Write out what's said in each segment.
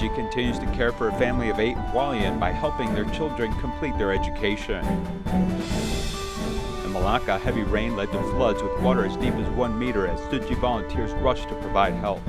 Tzu Chi continues to care for a family of 8 in Hualien by helping their children complete their education. In Malacca, heavy rain led to floods with water as deep as 1 meter as Tzu Chi volunteers rushed to provide help.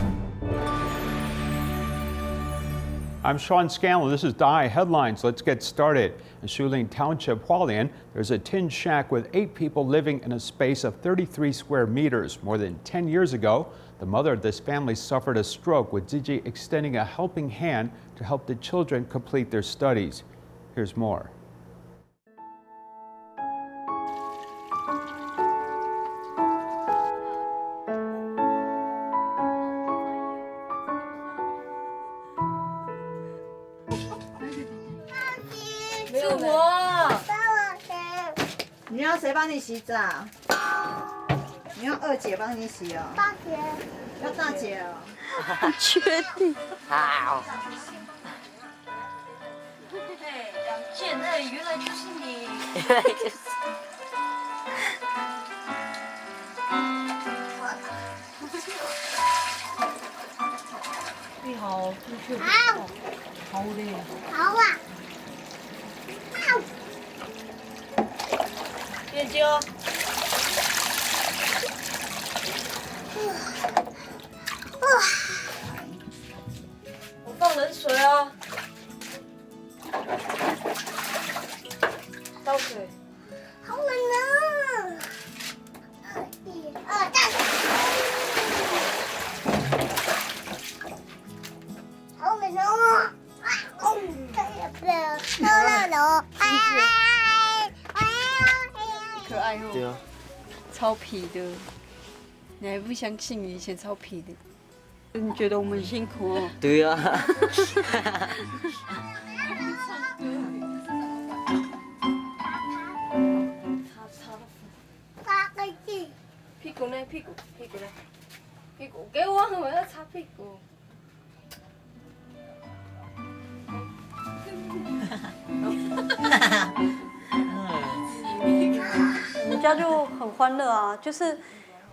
I'm Sean Scanlon. This is DI Headlines. Let's get started. In Hualien Township, Hualien, there's a tin shack with 8 people living in a space of 33 square meters. More than 10 years ago, the mother of this family suffered a stroke, with Tzu Chi extending a helping hand to help the children complete their studies. Here's more.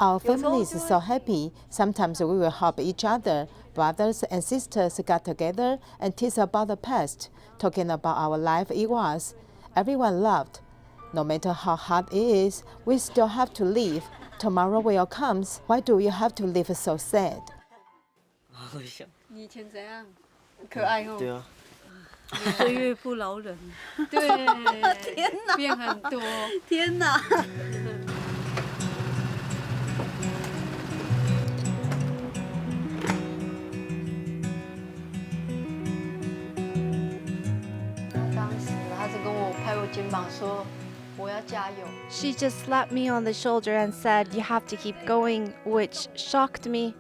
Our family is so happy. Sometimes we will help each other. Brothers and sisters got together and tease about the past, talking about our life it was. Everyone loved. No matter how hard it is, we still have to live. Tomorrow will comes. Why do you have to live so sad? 你以前怎样？可爱哦。对啊。岁月不饶人。对。天哪。变很多。天哪。She just slapped me on the shoulder and said, "You have to keep going," which shocked me.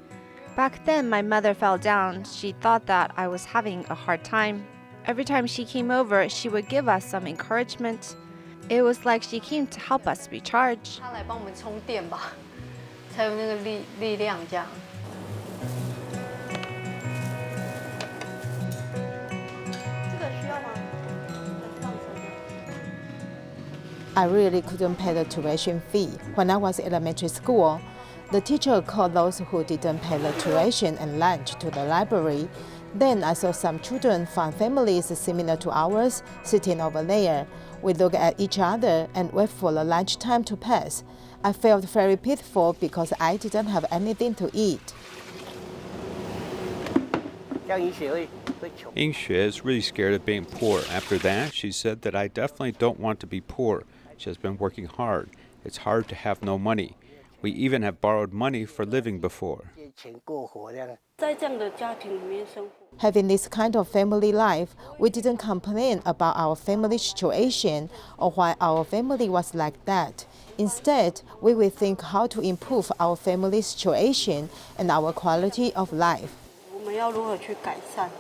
Back then, my mother fell down. She thought that I was having a hard time. Every time she came over, she would give us some encouragement. It was like she came to help us recharge. 她来帮我们充电吧，才有那个力量这样。 I really couldn't pay the tuition fee. When I was in elementary school, the teacher called those who didn't pay the tuition and lunch to the library. Then I saw some children from families similar to ours sitting over there. We looked at each other and wait for the lunchtime to pass. I felt very pitiful because I didn't have anything to eat. Yingxue is really scared of being poor. After that, she said that I definitely don't want to be poor. She has been working hard. It's hard to have no money. We even have borrowed money for living before. Having this kind of family life, we didn't complain about our family situation or why our family was like that. Instead, we will think how to improve our family situation and our quality of life. 我们要如何去改善？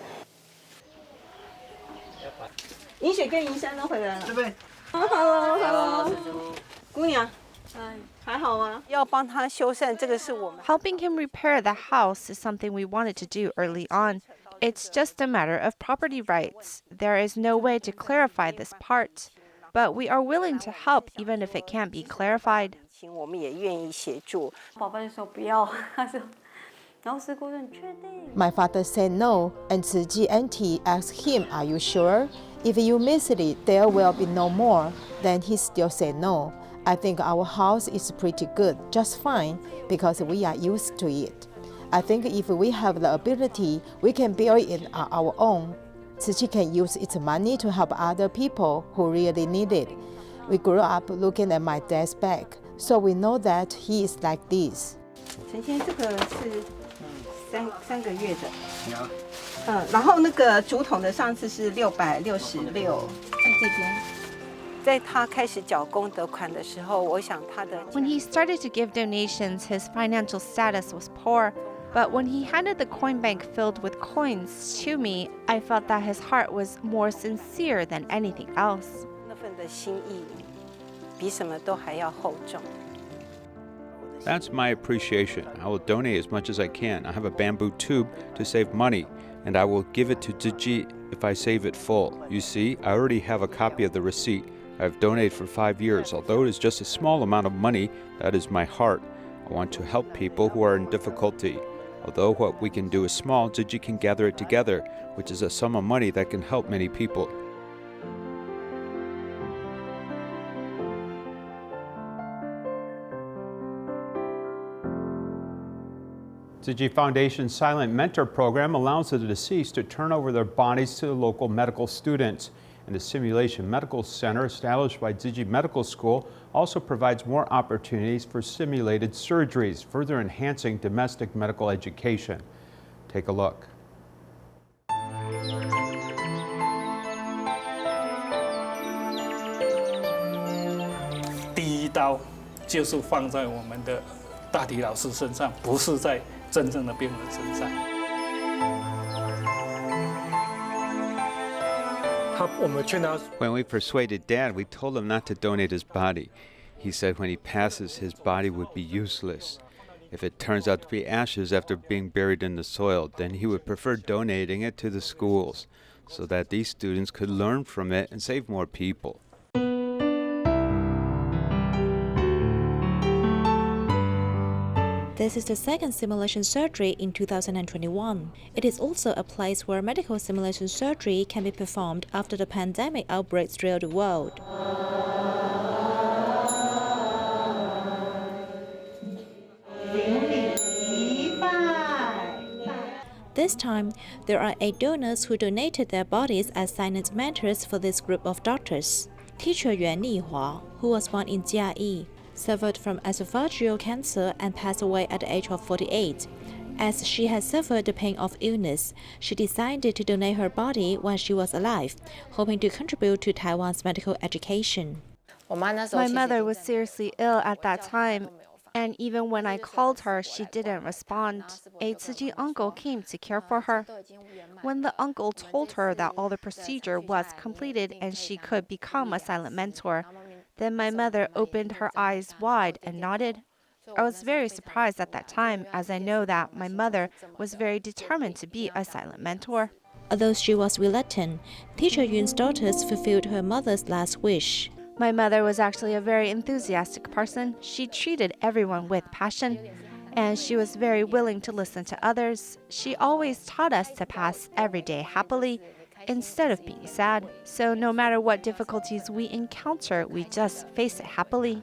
银雪跟银山都回来了。这边。Hello， 姑娘，还好吗？要帮他修缮，这个是我们。 Helping him repair the house is something we wanted to do early on. It's just a matter of property rights. There is no way to clarify this part, but we are willing to help even if it can't be clarified. 我们也愿意协助。宝贝说不要，他说 My father said no, and Tzu Chi auntie asked him, "Are you sure? If you miss it, there will be no more." Then he still said no. I think our house is pretty good, just fine, because we are used to it. I think if we have the ability, we can build it on our own. Tzu Chi can use its money to help other people who really need it. We grew up looking at my dad's back, so we know that he is like this. 陈先生，这个是三个月的，然后那个竹筒的上次是666，在这边。在他开始缴功德款的时候，我想他的。When he started to give donations, his financial status was poor. But when he handed the coin bank filled with coins to me, I felt that his heart was more sincere than anything else. 那份的心意，比什么都还要厚重。 That's my appreciation. I will donate as much as I can. I have a bamboo tube to save money, and I will give it to Tzu Chi if I save it full. You see, I already have a copy of the receipt. I've donated for 5 years. Although it is just a small amount of money, that is my heart. I want to help people who are in difficulty. Although what we can do is small, Tzu Chi can gather it together, which is a sum of money that can help many people. Tzu Chi Foundation's Silent Mentor program allows the deceased to turn over their bodies to the local medical students. And the Simulation Medical Center, established by Tzu Chi Medical School, also provides more opportunities for simulated surgeries, further enhancing domestic medical education. Take a look. 第一刀就是放在我们的大体老师身上，不是在真正的病人身上。 When we persuaded Dad, we told him not to donate his body. He said when he passes, his body would be useless. If it turns out to be ashes after being buried in the soil, then he would prefer donating it to the schools so that these students could learn from it and save more people. This is the second simulation surgery in 2021. It is also a place where medical simulation surgery can be performed after the pandemic outbreaks throughout the world. This time, there are 8 donors who donated their bodies as silent mentors for this group of doctors. Teacher Yuan Lihua, who was born in Jiayi, suffered from esophageal cancer and passed away at the age of 48. As she had suffered the pain of illness, she decided to donate her body when she was alive, hoping to contribute to Taiwan's medical education. My mother was seriously ill at that time, and even when I called her, she didn't respond. A Tzu Chi uncle came to care for her. When the uncle told her that all the procedure was completed and she could become a silent mentor, then my mother opened her eyes wide and nodded. I was very surprised at that time, as I know that my mother was very determined to be a silent mentor. Although she was reluctant, Teacher Yun's daughters fulfilled her mother's last wish. My mother was actually a very enthusiastic person. She treated everyone with passion, and she was very willing to listen to others. She always taught us to pass every day happily, instead of being sad. So no matter what difficulties we encounter, we just face it happily.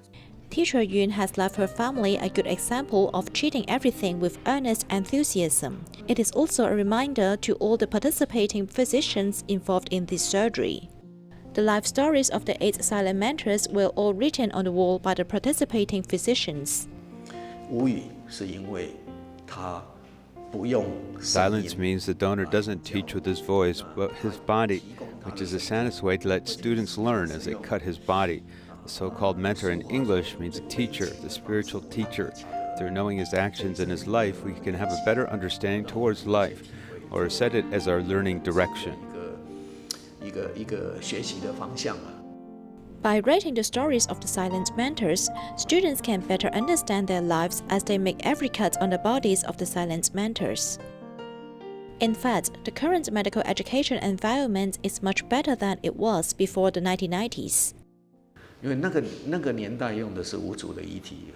Teacher Yun has left her family a good example of treating everything with earnest enthusiasm. It is also a reminder to all the participating physicians involved in this surgery. The life stories of the 8 silent mentors were all written on the wall by the participating physicians. Silence means the donor doesn't teach with his voice, but his body, which is the saddest way to let students learn as they cut his body. The so-called mentor in English means a teacher, the spiritual teacher. Through knowing his actions in his life, we can have a better understanding towards life, or set it as our learning direction. By writing the stories of the silent mentors, students can better understand their lives as they make every cut on the bodies of the silent mentors. In fact, the current medical education environment is much better than it was before the 1990s. 因为那个年代用的是无主的遗体，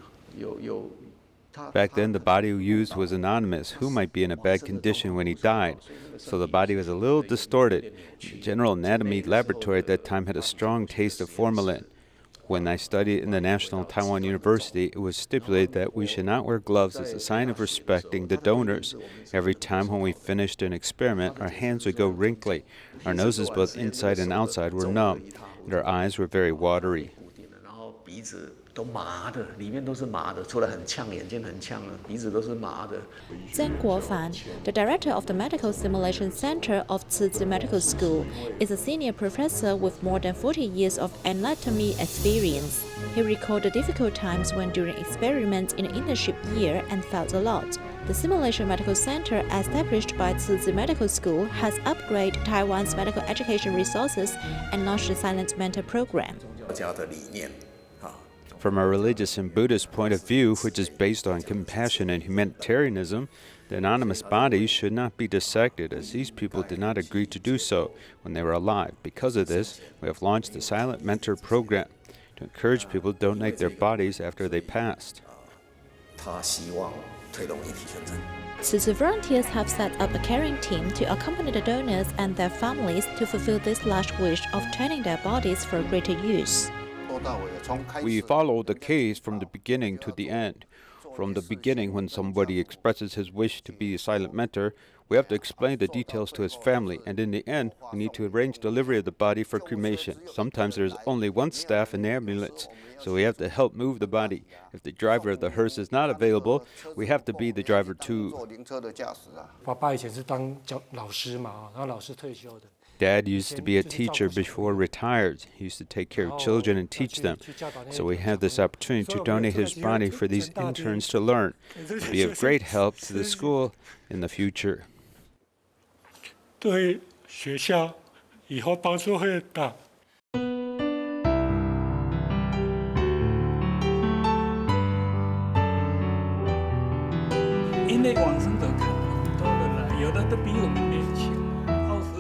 Back then, the body used was anonymous, who might be in a bad condition when he died, so the body was a little distorted. The General Anatomy Laboratory at that time had a strong taste of formalin. When I studied in the National Taiwan University, it was stipulated that we should not wear gloves as a sign of respecting the donors. Every time when we finished an experiment, our hands would go wrinkly. Our noses, both inside and outside, were numb, and our eyes were very watery. Zheng Guofan, the director of the Medical Simulation Center of Tzu Chi Medical School, is a senior professor with more than 40 years of anatomy experience. He recalled the difficult times when doing experiments in the internship year and felt a lot. The Simulation Medical Center, established by Tzu Chi Medical School, has upgraded Taiwan's medical education resources and launched the Silent Mentor program. From a religious and Buddhist point of view, which is based on compassion and humanitarianism, the anonymous bodies should not be dissected, as these people did not agree to do so when they were alive. Because of this, we have launched the Silent Mentor program to encourage people to donate their bodies after they passed. Tzu Chi volunteers have set up a caring team to accompany the donors and their families to fulfill this large wish of turning their bodies for greater use. We follow the case from the beginning to the end. From the beginning, when somebody expresses his wish to be a silent mentor, we have to explain the details to his family, and in the end, we need to arrange delivery of the body for cremation. Sometimes there's only one staff in the ambulance, so we have to help move the body. If the driver of the hearse is not available, we have to be the driver too. Dad used to be a teacher before retired. He used to take care of children and teach them. So we have this opportunity to donate his body for these interns to learn, to be of great help to the school in the future.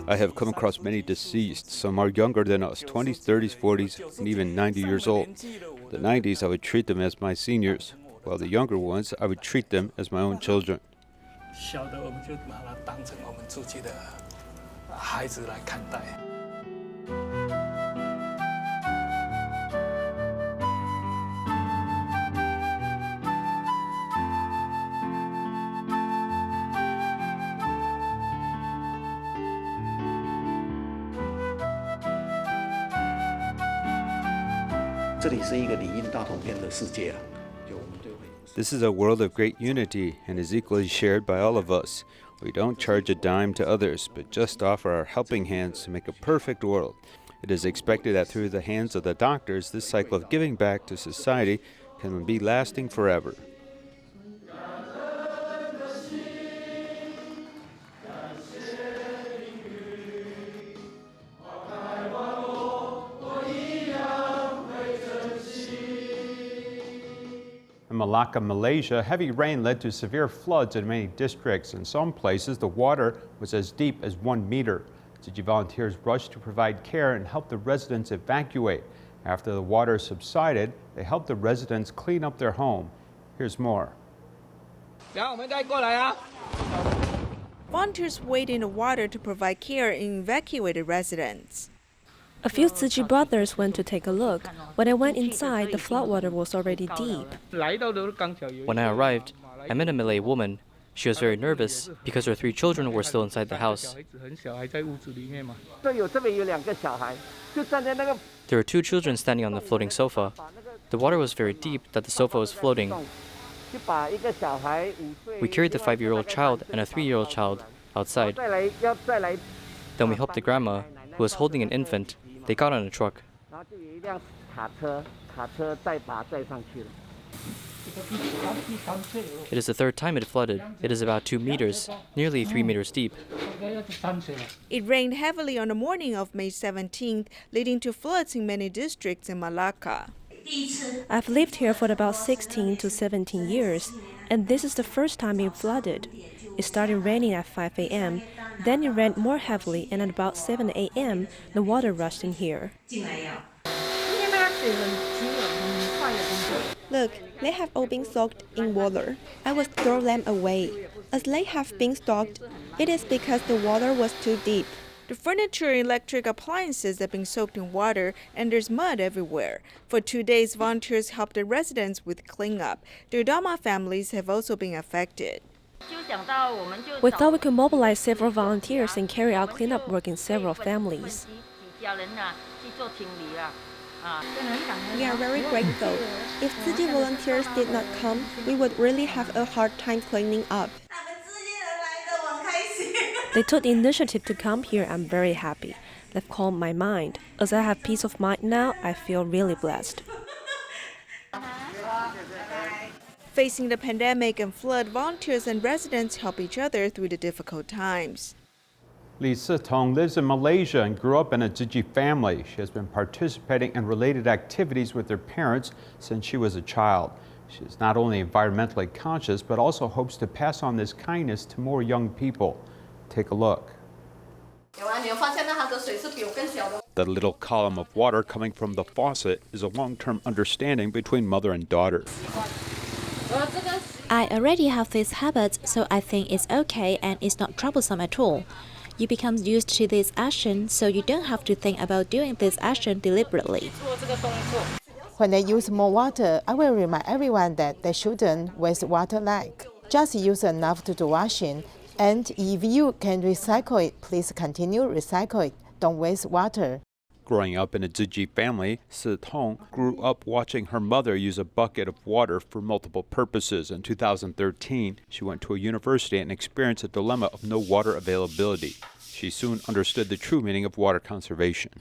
I have come across many deceased. Some are younger than us, 20s, 30s, 40s, and even 90 years old. The 90s, I would treat them as my seniors, while the younger ones, I would treat them as my own children. This is a world of great unity and is equally shared by all of us. We don't charge a dime to others, but just offer our helping hands to make a perfect world. It is expected that through the hands of the doctors, this cycle of giving back to society can be lasting forever. In Malacca, Malaysia, heavy rain led to severe floods in many districts. In some places, the water was as deep as 1 meter. Tzu Chi volunteers rushed to provide care and help the residents evacuate. After the water subsided, they helped the residents clean up their home. Here's more. Volunteers wade in the water to provide care in evacuated residents. A few Tzu Chi brothers went to take a look. When I went inside, the floodwater was already deep. When I arrived, I met a Malay woman. She was very nervous because her 3 children were still inside the house. There were 2 children standing on the floating sofa. The water was very deep that the sofa was floating. We carried the 5-year-old child and a 3-year-old child outside. Then we helped the grandma, who was holding an infant. They got on a truck. It is the 3rd time it flooded. It is about 2 meters, nearly 3 meters deep. It rained heavily on the morning of May 17th, leading to floods in many districts in Malacca. I've lived here for about 16 to 17 years, and this is the first time it flooded. It started raining at 5 a.m., then it rained more heavily, and at about 7 a.m., the water rushed in here. Look, they have all been soaked in water. I would throw them away. As they have been soaked, it is because the water was too deep. The furniture and electric appliances have been soaked in water, and there's mud everywhere. For 2 days, volunteers helped the residents with cleanup. The Dharma families have also been affected. We thought we could mobilize several volunteers and carry out cleanup work in several families. We are very grateful. If Tzu Chi volunteers did not come, we would really have a hard time cleaning up. They took the initiative to come here. I'm very happy. They've calmed my mind. As I have peace of mind now, I feel really blessed. Facing the pandemic and flood, volunteers and residents help each other through the difficult times. Li Sitong lives in Malaysia and grew up in a Tzu Chi family. She has been participating in related activities with her parents since she was a child. She is not only environmentally conscious, but also hopes to pass on this kindness to more young people. Take a look. The little column of water coming from the faucet is a long-term understanding between mother and daughter. I already have this habit, so I think it's okay and it's not troublesome at all. You become used to this action, so you don't have to think about doing this action deliberately. When they use more water, I will remind everyone that they shouldn't waste water like. Just use enough to do washing. And if you can recycle it, please continue recycle it. Don't waste water. Growing up in a Tzu Chi family, Sitong grew up watching her mother use a bucket of water for multiple purposes. In 2013, she went to a university and experienced a dilemma of no water availability. She soon understood the true meaning of water conservation.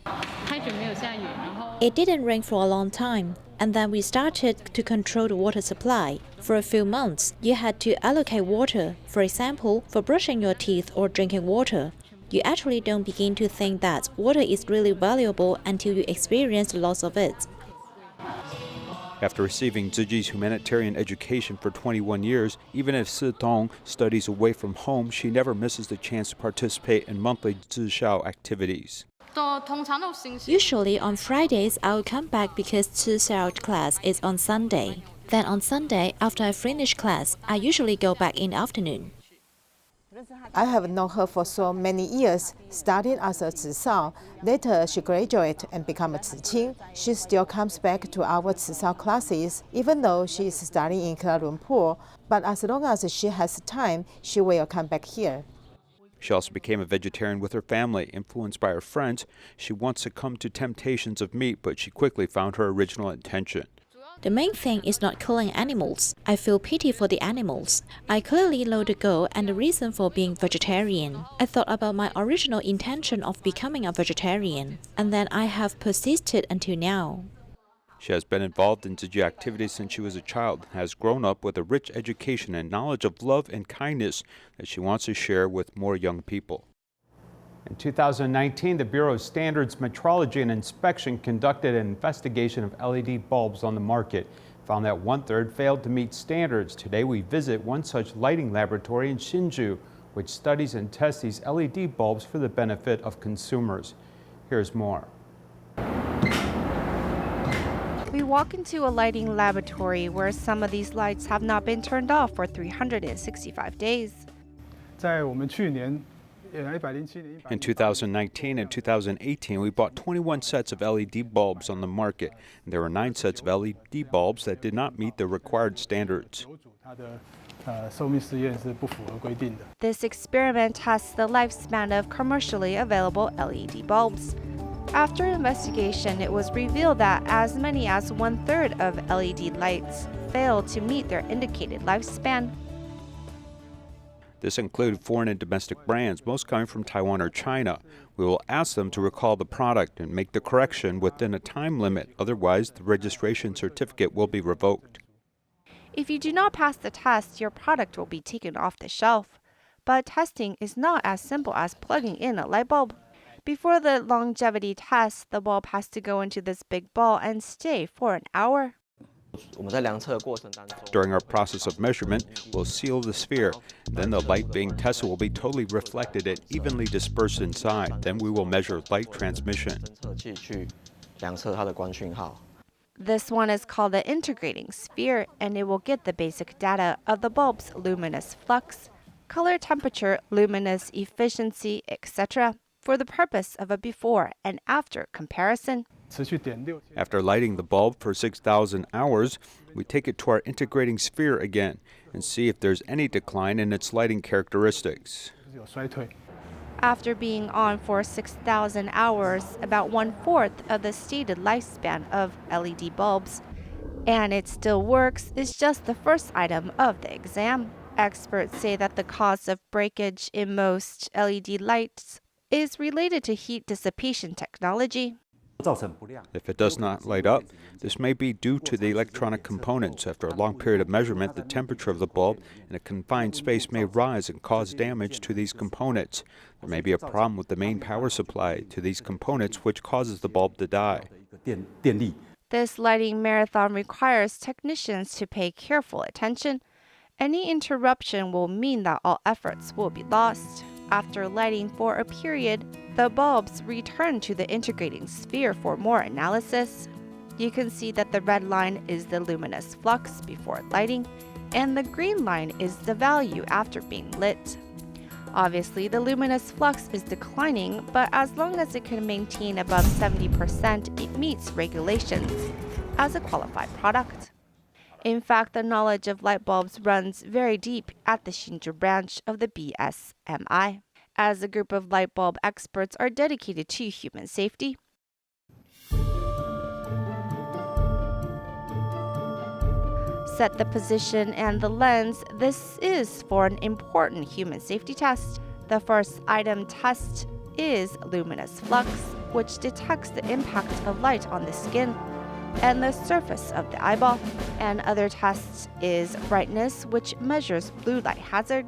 It didn't rain for a long time, and then we started to control the water supply. For a few months, you had to allocate water, for example, for brushing your teeth or drinking water. You actually don't begin to think that water is really valuable until you experience the loss of it. After receiving Tzu Chi's humanitarian education for 21 years, even if Sitong studies away from home, she never misses the chance to participate in monthly Tzu Xiao activities. Usually on Fridays, I'll come back because Tzu Xiao class is on Sunday. Then on Sunday, after I finish class, I usually go back in the afternoon. I have known her for so many years, starting as a Tzu Sao. Later, she graduated and became a Tzu Chi. She still comes back to our Tzu Sao classes, even though she is studying in Kuala Lumpur. But as long as she has time, she will come back here. She also became a vegetarian with her family. Influenced by her friends, she once succumbed to temptations of meat, but she quickly found her original intention. The main thing is not killing animals. I feel pity for the animals. I clearly know the goal and the reason for being vegetarian. I thought about my original intention of becoming a vegetarian, and then I have persisted until now. She has been involved in Tzu Chi activities since she was a child and has grown up with a rich education and knowledge of love and kindness that she wants to share with more young people. In 2019, the Bureau of Standards Metrology and Inspection conducted an investigation of LED bulbs on the market. Found that 1/3 failed to meet standards. Today we visit one such lighting laboratory in Hsinchu, which studies and tests these LED bulbs for the benefit of consumers. Here's more. We walk into a lighting laboratory where some of these lights have not been turned off for 365 days. In 2019 and 2018, we bought 21 sets of LED bulbs on the market. And there were 9 sets of LED bulbs that did not meet the required standards. This experiment tests the lifespan of commercially available LED bulbs. After investigation, it was revealed that as many as 1/3 of LED lights failed to meet their indicated lifespan. This included foreign and domestic brands, most coming from Taiwan or China. We will ask them to recall the product and make the correction within a time limit. Otherwise, the registration certificate will be revoked. If you do not pass the test, your product will be taken off the shelf. But testing is not as simple as plugging in a light bulb. Before the longevity test, the bulb has to go into this big ball and stay for an hour. During our process of measurement, we'll seal the sphere. Then the light being tested will be totally reflected and evenly dispersed inside. Then we will measure light transmission. This one is called the integrating sphere, and it will get the basic data of the bulb's luminous flux, color temperature, luminous efficiency, etc., for the purpose of a before and after comparison. After lighting the bulb for 6,000 hours, we take it to our integrating sphere again and see if there's any decline in its lighting characteristics. After being on for 6,000 hours, about 1/4 of the stated lifespan of LED bulbs, and it still works, is just the first item of the exam. Experts say that the cause of breakage in most LED lights is related to heat dissipation technology. If it does not light up, this may be due to the electronic components. After a long period of measurement, the temperature of the bulb in a confined space may rise and cause damage to these components. There may be a problem with the main power supply to these components, which causes the bulb to die. This lighting marathon requires technicians to pay careful attention. Any interruption will mean that all efforts will be lost. After lighting for a period, the bulbs return to the integrating sphere for more analysis. You can see that the red line is the luminous flux before lighting, and the green line is the value after being lit. Obviously, the luminous flux is declining, but as long as it can maintain above 70%, it meets regulations as a qualified product. In fact, the knowledge of light bulbs runs very deep at the Hsinchu branch of the BSMI, as a group of light bulb experts are dedicated to human safety. Set the position and the lens. This is for an important human safety test. The first item test is luminous flux, which detects the impact of light on the skin and the surface of the eyeball. And other tests is brightness, which measures blue light hazard.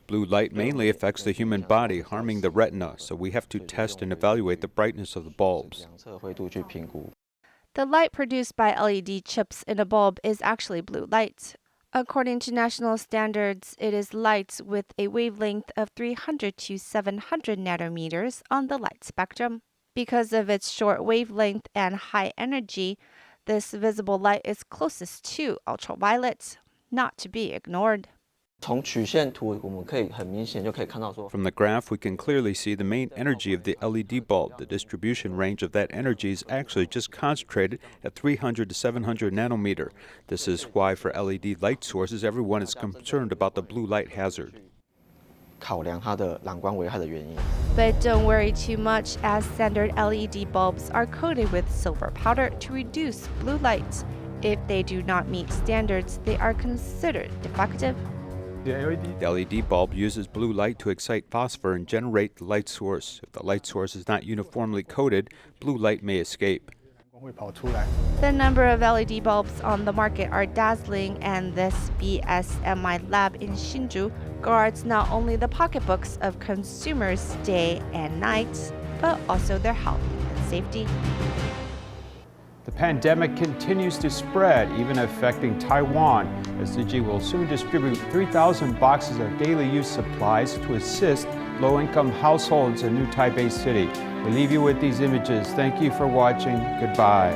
Blue light mainly affects the human body, harming the retina, so we have to test and evaluate the brightness of the bulbs. The light produced by LED chips in a bulb is actually blue light. According to national standards, it is light with a wavelength of 300 to 700 nanometers on the light spectrum. Because of its short wavelength and high energy, this visible light is closest to ultraviolet, not to be ignored. From the graph, we can clearly see the main energy of the LED bulb. The distribution range of that energy is actually just concentrated at 300 to 700 nanometer. This is why for LED light sources, everyone is concerned about the blue light hazard. But don't worry too much, as standard LED bulbs are coated with silver powder to reduce blue light. If they do not meet standards, they are considered defective. The LED bulb uses blue light to excite phosphor and generate the light source. If the light source is not uniformly coated, blue light may escape. The number of LED bulbs on the market are dazzling, and this BSMI lab in Hsinchu guards not only the pocketbooks of consumers day and night, but also their health and safety. The pandemic continues to spread, even affecting Taiwan, as Tzu Chi will soon distribute 3,000 boxes of daily use supplies to assist low-income households in New Taipei City. We leave you with these images. Thank you for watching. Goodbye.